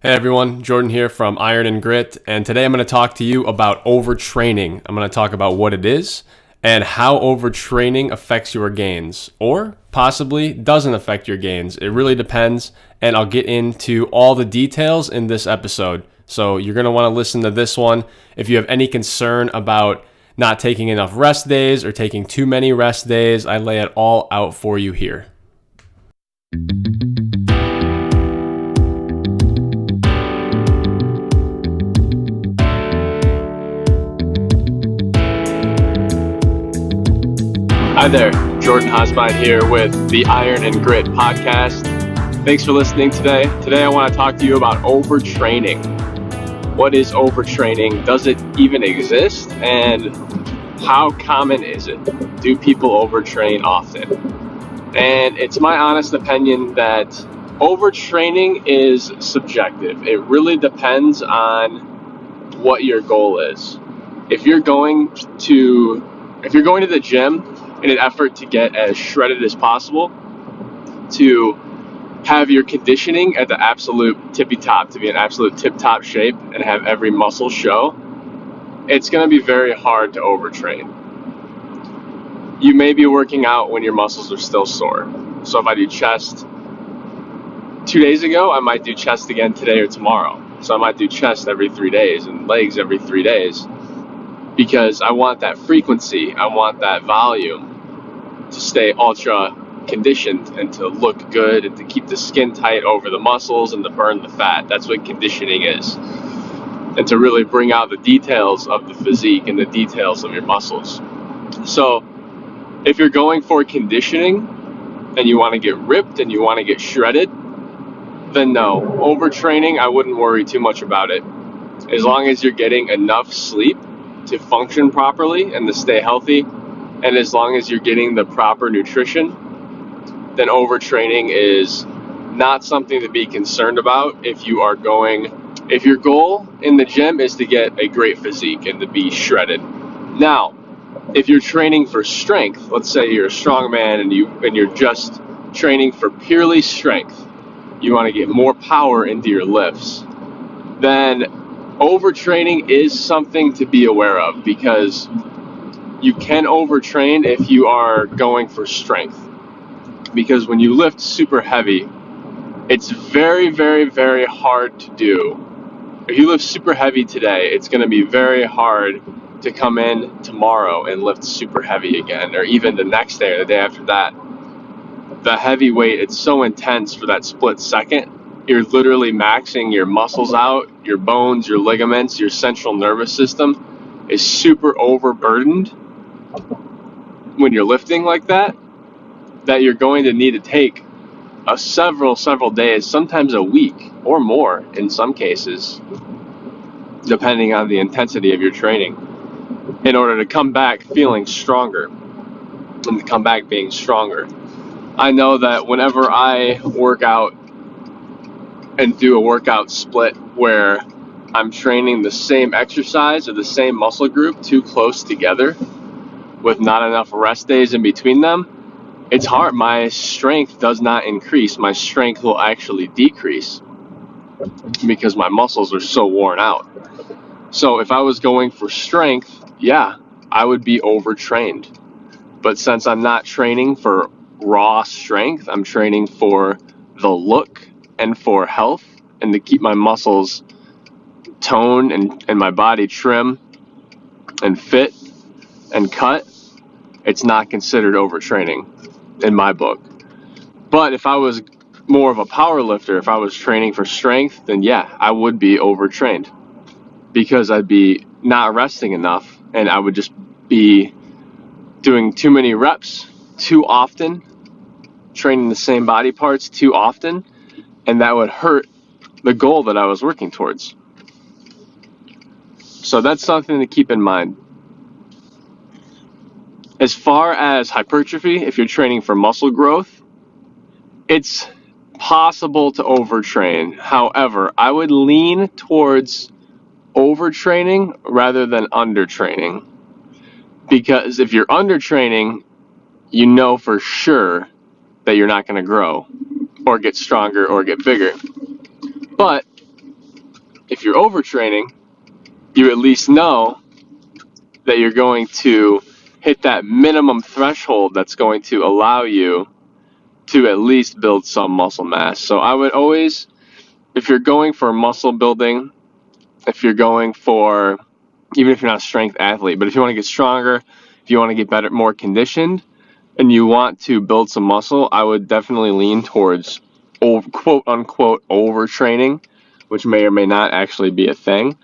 Hey everyone, Jordan here from Iron and Grit, and today I'm going to talk to you about overtraining. I'm going to talk about what it is and how overtraining affects your gains, or possibly doesn't affect your gains. It really depends, and I'll get into all the details in this episode. So you're going to want to listen to this one. If you have any concern about not taking enough rest days or taking too many rest days, I lay it all out for you here. Hi there, Jordan Hosbine here with the Iron and Grit Podcast. Thanks for listening today. Today I want to talk to you about overtraining. What is overtraining? Does it even exist? And how common is it? Do people overtrain often? And it's my honest opinion that overtraining is subjective. It really depends on what your goal is. If you're going to the gym in an effort to get as shredded as possible, to have your conditioning at the absolute tippy top, to be in absolute tip top shape and have every muscle show, it's going to be very hard to overtrain. You may be working out when your muscles are still sore. So if I do chest 2 days ago, I might do chest again today or tomorrow. So I might do chest every 3 days and legs every 3 days, because I want that frequency, I want that volume to stay ultra conditioned and to look good and to keep the skin tight over the muscles and to burn the fat. That's what conditioning is. And to really bring out the details of the physique and the details of your muscles. So if you're going for conditioning and you want to get ripped and you want to get shredded, then no. Overtraining, I wouldn't worry too much about it. As long as you're getting enough sleep to function properly and to stay healthy, and as long as you're getting the proper nutrition, then overtraining is not something to be concerned about. If your goal in the gym is to get a great physique and to be shredded. Now, if you're training for strength, let's say you're a strongman and you're just training for purely strength, you want to get more power into your lifts, then overtraining is something to be aware of, because you can overtrain if you are going for strength. Because when you lift super heavy, it's very, very, very hard to do. If you lift super heavy today, it's going to be very hard to come in tomorrow and lift super heavy again, or even the next day or the day after that. The heavy weight, it's so intense for that split second. You're literally maxing your muscles out, your bones, your ligaments, your central nervous system is super overburdened when you're lifting like that you're going to need to take several days, sometimes a week or more in some cases, depending on the intensity of your training, in order to come back feeling stronger and to come back being stronger. I know that whenever I work out and do a workout split where I'm training the same exercise or the same muscle group too close together with not enough rest days in between them, it's hard. My strength does not increase. My strength will actually decrease because my muscles are so worn out. So if I was going for strength, yeah, I would be overtrained. But since I'm not training for raw strength, I'm training for the look and for health and to keep my muscles toned and my body trim and fit and cut, it's not considered overtraining in my book. But if I was more of a power lifter, if I was training for strength, then yeah, I would be overtrained, because I'd be not resting enough and I would just be doing too many reps too often, training the same body parts too often, and that would hurt the goal that I was working towards. So that's something to keep in mind. As far as hypertrophy, if you're training for muscle growth, it's possible to overtrain. However, I would lean towards overtraining rather than undertraining. Because if you're undertraining, you know for sure that you're not going to grow or get stronger or get bigger. But if you're overtraining, you at least know that you're going to hit that minimum threshold that's going to allow you to at least build some muscle mass. So I would always, if you're going for muscle building, if you're going for, even if you're not a strength athlete, but if you want to get stronger, if you want to get better, more conditioned, and you want to build some muscle, I would definitely lean towards quote unquote overtraining, which may or may not actually be a thing.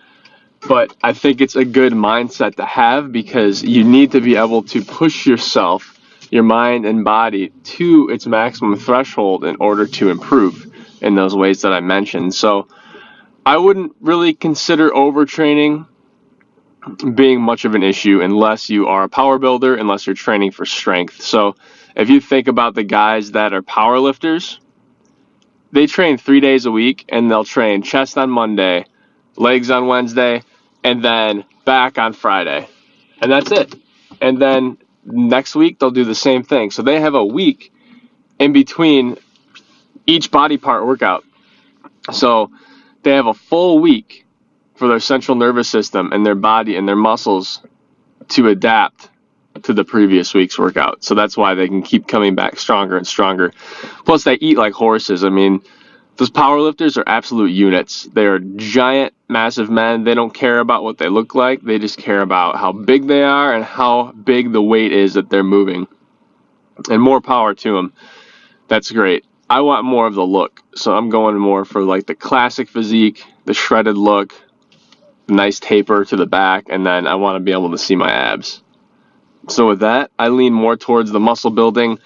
But I think it's a good mindset to have, because you need to be able to push yourself, your mind and body, to its maximum threshold in order to improve in those ways that I mentioned. So I wouldn't really consider overtraining being much of an issue unless you are a power builder, unless you're training for strength. So if you think about the guys that are power lifters, they train 3 days a week, and they'll train chest on Monday, legs on Wednesday, and then back on Friday. And that's it. And then next week, they'll do the same thing. So they have a week in between each body part workout. So they have a full week for their central nervous system and their body and their muscles to adapt to the previous week's workout. So that's why they can keep coming back stronger and stronger. Plus, they eat like horses. I mean, those powerlifters are absolute units. They are giant, massive men. They don't care about what they look like. They just care about how big they are and how big the weight is that they're moving. And more power to them. That's great. I want more of the look. So I'm going more for like the classic physique, the shredded look, nice taper to the back, and then I want to be able to see my abs. So with that, I lean more towards the muscle building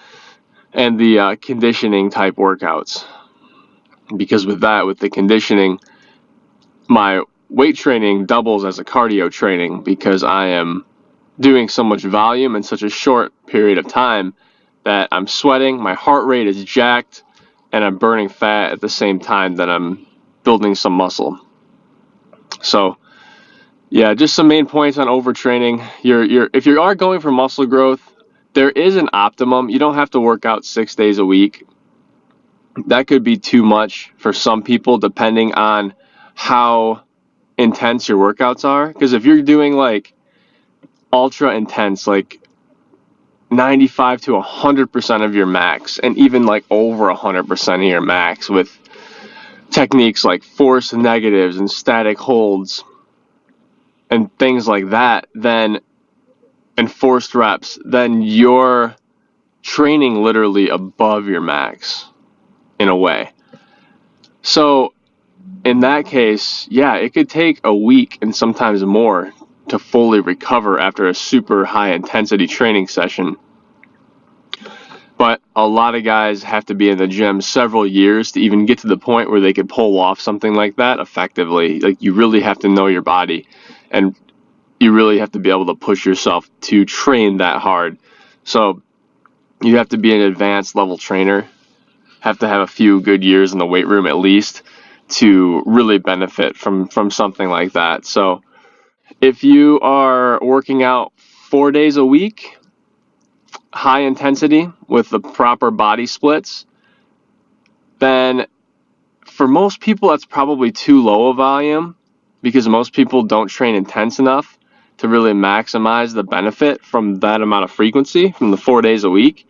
and the conditioning type workouts. Because with the conditioning, my weight training doubles as a cardio training, because I am doing so much volume in such a short period of time that I'm sweating, my heart rate is jacked, and I'm burning fat at the same time that I'm building some muscle. So yeah, just some main points on overtraining. If you are going for muscle growth, there is an optimum. You don't have to work out 6 days a week. That could be too much for some people, depending on how intense your workouts are. Because if you're doing like ultra intense, like 95 to 100% of your max, and even like over 100% of your max with techniques like force negatives and static holds and things like that, then enforced reps, then you're training literally above your max in a way. So in that case, yeah, it could take a week and sometimes more to fully recover after a super high intensity training session. But a lot of guys have to be in the gym several years to even get to the point where they could pull off something like that effectively. Like, you really have to know your body, and you really have to be able to push yourself to train that hard. So you have to be an advanced level trainer, have to have a few good years in the weight room at least to really benefit from something like that. So if you are working out 4 days a week, high intensity with the proper body splits, then for most people that's probably too low a volume, because most people don't train intense enough to really maximize the benefit from that amount of frequency from the 4 days a week.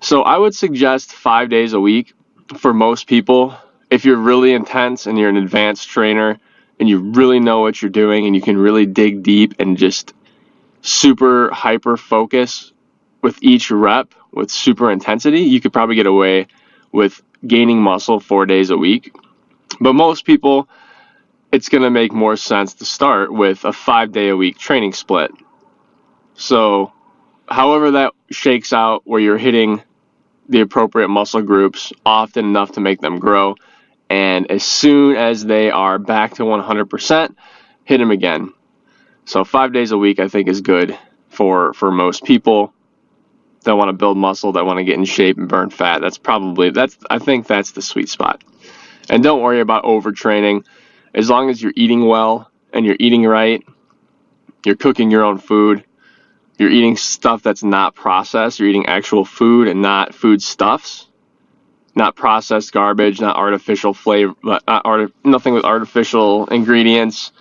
So I would suggest 5 days a week for most people. If you're really intense and you're an advanced trainer and you really know what you're doing and you can really dig deep and just super hyper focus with each rep with super intensity, you could probably get away with gaining muscle 4 days a week. But most people, it's going to make more sense to start with a 5 day a week training split. So however that shakes out, where you're hitting the appropriate muscle groups often enough to make them grow, and as soon as they are back to 100%, hit them again. So 5 days a week I think is good for most people that want to build muscle, that want to get in shape and burn fat. I think that's the sweet spot. And don't worry about overtraining. As long as you're eating well and you're eating right, you're cooking your own food, you're eating stuff that's not processed, you're eating actual food and not food stuffs, not processed garbage, not artificial flavor, nothing with artificial ingredients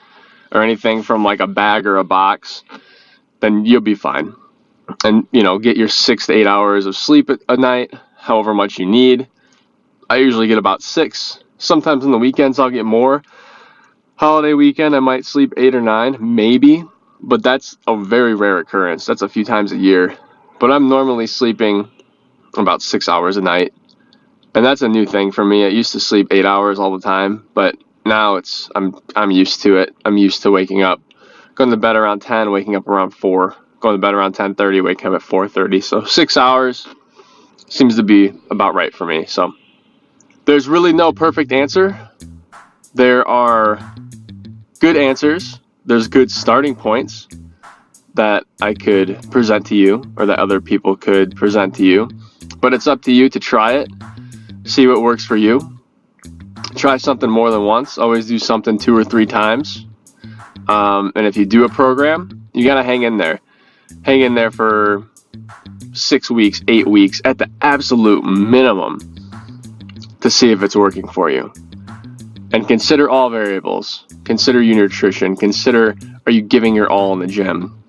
or anything from like a bag or a box, then you'll be fine. And, get your 6 to 8 hours of sleep a night, however much you need. I usually get about 6. Sometimes on the weekends I'll get more. Holiday weekend I might sleep 8 or 9, maybe, but that's a very rare occurrence. That's a few times a year. But I'm normally sleeping about 6 hours a night. And that's a new thing for me. I used to sleep 8 hours all the time, but now I'm used to it. I'm used to waking up, going to bed around 10, waking up around 4, going to bed around 10:30, waking up at 4:30. So 6 hours seems to be about right for me. So there's really no perfect answer. There are good answers. There's good starting points that I could present to you or that other people could present to you. But it's up to you to try it. See what works for you. Try something more than once. Always do something 2 or 3 times. And if you do a program, you got to hang in there. Hang in there for 6 weeks, 8 weeks at the absolute minimum to see if it's working for you. And consider all variables. Consider your nutrition. Consider, are you giving your all in the gym?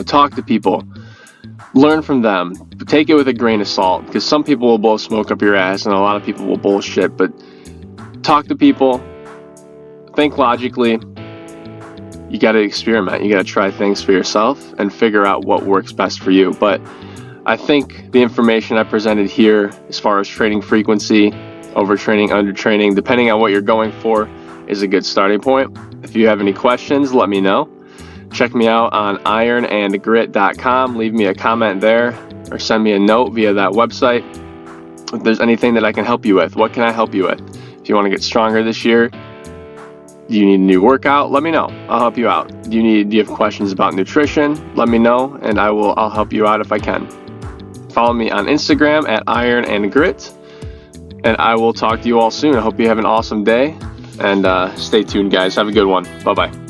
Talk to people. Learn from them. Take it with a grain of salt, because some people will blow smoke up your ass and a lot of people will bullshit. But talk to people. Think logically. You got to experiment. You got to try things for yourself and figure out what works best for you. But I think the information I presented here, as far as training frequency, overtraining, undertraining, depending on what you're going for, is a good starting point. If you have any questions, let me know. Check me out on ironandgrit.com. Leave me a comment there or send me a note via that website. If there's anything that I can help you with, what can I help you with? If you want to get stronger this year, do you need a new workout? Let me know. I'll help you out. Do you have questions about nutrition? Let me know, and I'll help you out if I can. Follow me on Instagram at ironandgrit, and I will talk to you all soon. I hope you have an awesome day, and stay tuned, guys. Have a good one. Bye-bye.